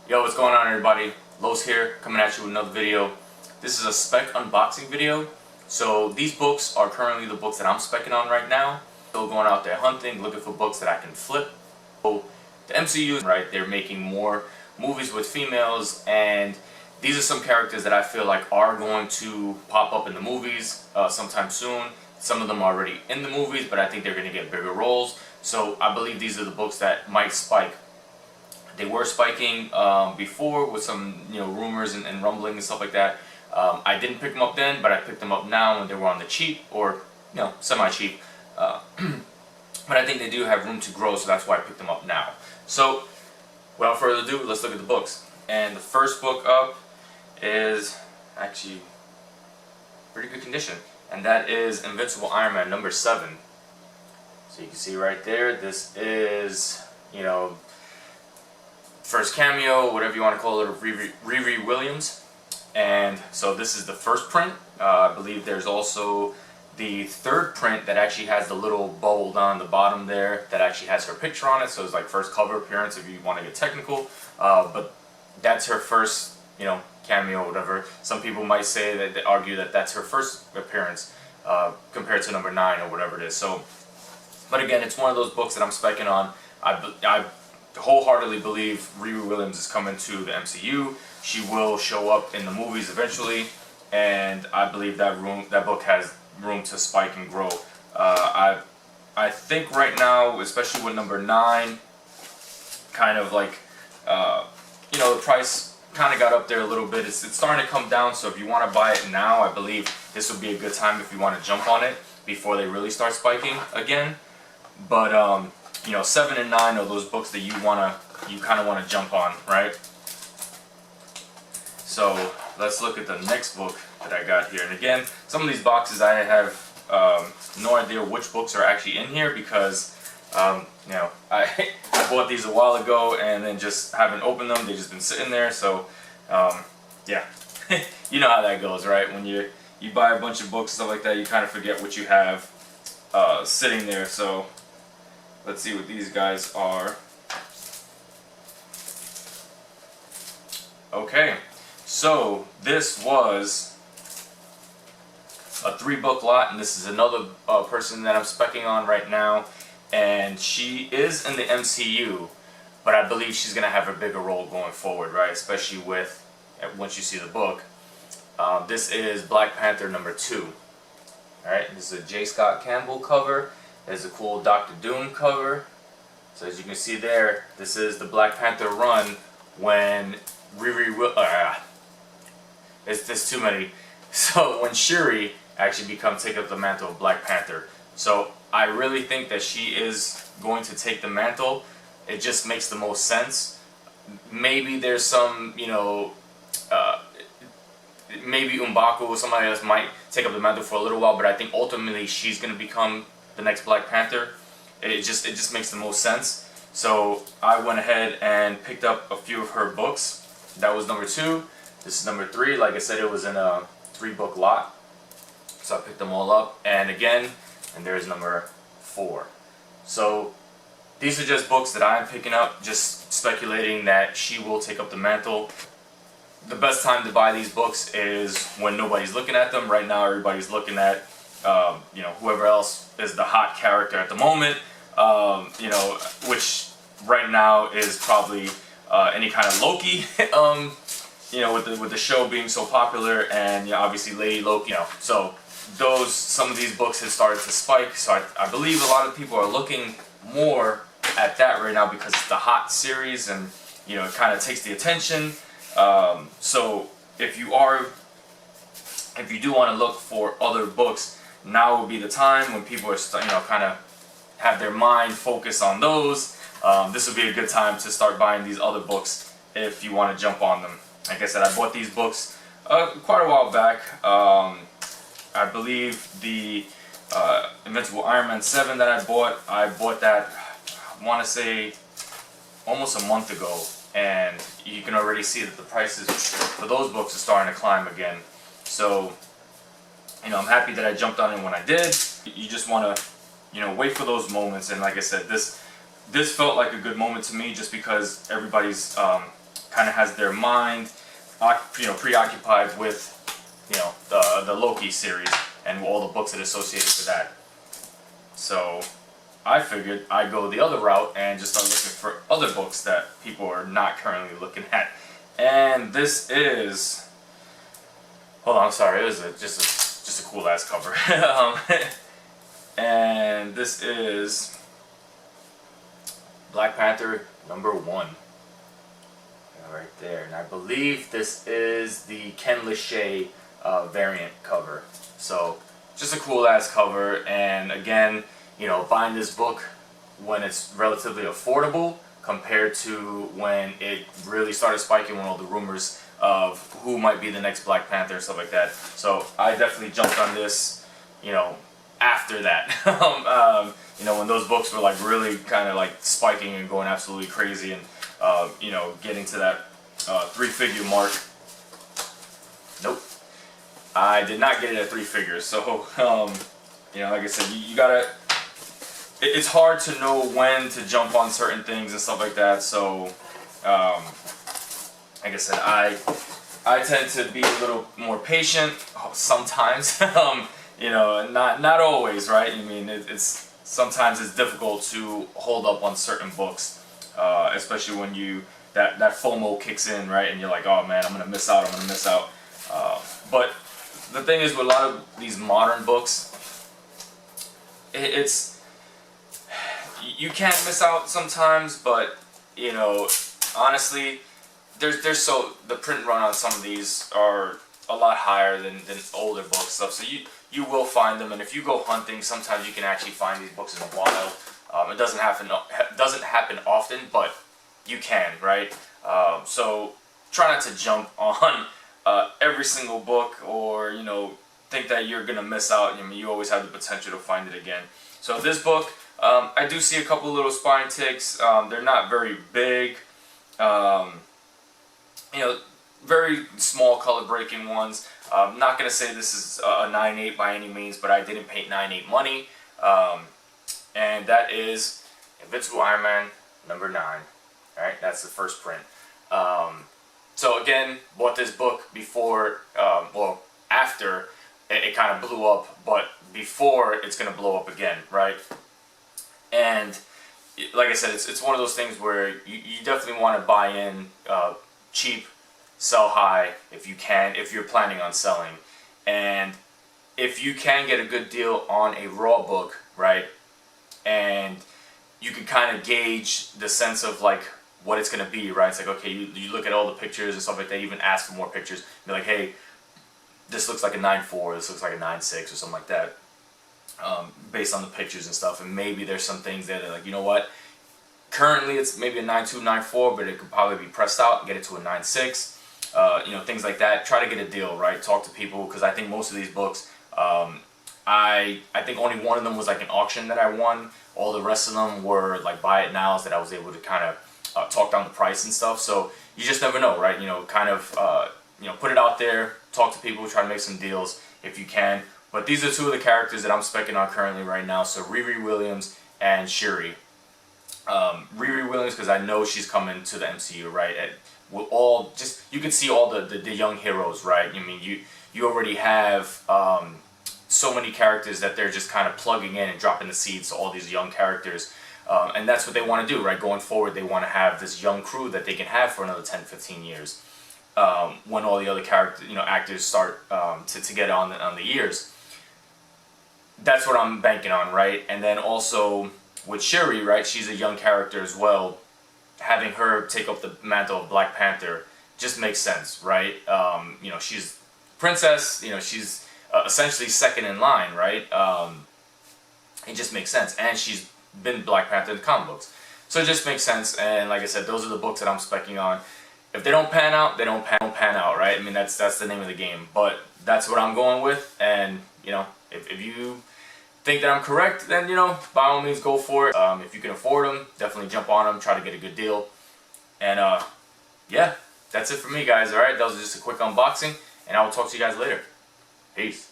Yo, what's going on, everybody? Los here, coming at you with another video. This is a spec unboxing video. So these books are currently the books that I'm specking on right now. Still going out there hunting, looking for books that I can flip. So the MCU, right, they're making more movies with females, and these are some characters that I feel like are going to pop up in the movies sometime soon. Some of them are already in the movies, but I think they're going to get bigger roles. So I believe these are the books that might spike. They were spiking before with some rumors and rumbling and stuff like that. I didn't pick them up then, but I picked them up now when they were on the cheap, or semi-cheap. But I think they do have room to grow, so that's why I picked them up now. So without further ado, let's look at the books. And the first book up is actually pretty good condition, and that is Invincible Iron Man number 7. So you can see right there, this is first cameo, whatever you want to call it, of Riri Williams. And so this is the first print. I believe there's also the third print that actually has the little bubble down the bottom there that actually has her picture on it. So it's like first cover appearance if you want to get technical. But that's her first, cameo or whatever. Some people might say that they argue that that's her first appearance compared to number 9 or whatever it is. So, but again, it's one of those books that I'm specking on. I wholeheartedly believe Riri Williams is coming to the MCU. She will show up in the movies eventually, and I believe that book has room to spike and grow. I think right now, especially with number 9, kind of like the price kind of got up there a little bit. It's starting to come down, so if you want to buy it now, I believe this would be a good time if you want to jump on it before they really start spiking again. But 7 and 9 are those books that you kind of want to jump on, right? So let's look at the next book that I got here. And again, some of these boxes I have no idea which books are actually in here because I bought these a while ago and then just haven't opened them. They've just been sitting there. So yeah, you know how that goes, right? When you buy a bunch of books, stuff like that, you kind of forget what you have sitting there. So let's see what these guys are. Okay, so this was a 3-book lot, and this is another person that I'm specking on right now, and she is in the MCU, but I believe she's going to have a bigger role going forward, right? Especially once you see the book. This is Black Panther number 2. Alright, this is a J. Scott Campbell cover. There's a cool Dr. Doom cover. So as you can see there, this is the Black Panther run when it's too many. So when Shuri actually take up the mantle of Black Panther. So I really think that she is going to take the mantle. It just makes the most sense. Maybe there's some, maybe M'Baku or somebody else might take up the mantle for a little while, but I think ultimately she's going to become the next Black Panther. It just makes the most sense. So I went ahead and picked up a few of her books. That was number 2. This is number 3. Like I said, it was in a 3-book lot. So I picked them all up. And again, and there's number 4. So these are just books that I'm picking up, just speculating that she will take up the mantle. The best time to buy these books is when nobody's looking at them. Right now, everybody's looking at whoever else is the hot character at the moment, which right now is probably any kind of Loki, with the show being so popular, and obviously Lady Loki, so some of these books have started to spike, so I believe a lot of people are looking more at that right now because it's the hot series, and it kind of takes the attention. So if you do want to look for other books, now would be the time when people are kind of have their mind focused on those. This would be a good time to start buying these other books if you want to jump on them. Like I said, I bought these books quite a while back. I believe the Invincible Iron Man 7 that I bought that, I want to say, almost a month ago. And you can already see that the prices for those books are starting to climb again. So, I'm happy that I jumped on it when I did. You just want to, wait for those moments. And like I said, this felt like a good moment to me just because everybody's kind of has their mind, preoccupied with, the Loki series and all the books that are associated with that. So I figured I'd go the other route and just start looking for other books that people are not currently looking at. And this is, hold on, I'm sorry, it was just a cool ass cover. And this is Black Panther #1. Right there, and I believe this is the Ken Lachey variant cover. So just a cool ass cover, and again, buying this book when it's relatively affordable compared to when it really started spiking, when all the rumors of who might be the next Black Panther and stuff like that. So I definitely jumped on this, after that. When those books were like really kind of like spiking and going absolutely crazy, and getting to that 3-figure mark. Nope, I did not get it at 3 figures. So like I said, you gotta. It's hard to know when to jump on certain things and stuff like that. So like I said, I tend to be a little more patient sometimes. Not always, right? I mean, sometimes it's difficult to hold up on certain books, especially when that FOMO kicks in, right? And you're like, oh man, I'm gonna miss out. But the thing is, with a lot of these modern books, you can miss out sometimes. But honestly, the print run on some of these are a lot higher than older book stuff. So you will find them, and if you go hunting, sometimes you can actually find these books in the wild. It doesn't happen often, but you can, right? So try not to jump on every single book, or think that you're gonna miss out. You always have the potential to find it again. So this book, I do see a couple little spine ticks. They're not very big. Very small color breaking ones. I'm not gonna say this is a 9/8 by any means, but I didn't paint 9/8 money. And that is Invincible Iron Man #9. Alright, that's the first print. So again, bought this book before, after it kind of blew up, but before it's going to blow up again, right? And like I said, it's one of those things where you definitely want to buy in cheap, sell high if you can, if you're planning on selling. And if you can get a good deal on a raw book, right, and you can kind of gauge the sense of like what it's going to be, right? It's like, okay, you look at all the pictures and stuff like that, even ask for more pictures, be like, hey, this looks like a 9.4, this looks like a 9.6 or something like that, based on the pictures and stuff. And maybe there's some things that are like, you know what, currently it's maybe a 9.2, 9.4, but it could probably be pressed out and get it to a 9.6, things like that. Try to get a deal, right? Talk to people, because I think most of these books, I think only one of them was like an auction that I won. All the rest of them were like buy it nows that I was able to kind of talk down the price and stuff. So you just never know, right? Put it out there, talk to people, try to make some deals if you can. But these are two of the characters that I'm specking on currently right now. So Riri Williams and Shuri. Riri Williams, because I know she's coming to the MCU, right? You can see all the young heroes, right? I mean, you already have so many characters that they're just kind of plugging in and dropping the seeds to all these young characters. And that's what they want to do, right? Going forward, they want to have this young crew that they can have for another 10, 15 years. When all the other actors start to get on the years. That's what I'm banking on, right? And then also with Shuri, right? She's a young character as well. Having her take up the mantle of Black Panther just makes sense, right? She's princess. She's essentially second in line, right? It just makes sense, and she's been Black Panther in the comic books, so it just makes sense. And like I said, those are the books that I'm specking on. If they don't pan out, they don't pan out, right? I mean, that's the name of the game. But that's what I'm going with, and if you think that I'm correct, then by all means go for it. If you can afford them, definitely jump on them. Try to get a good deal. And yeah, that's it for me, guys. All right, that was just a quick unboxing, and I will talk to you guys later. Peace.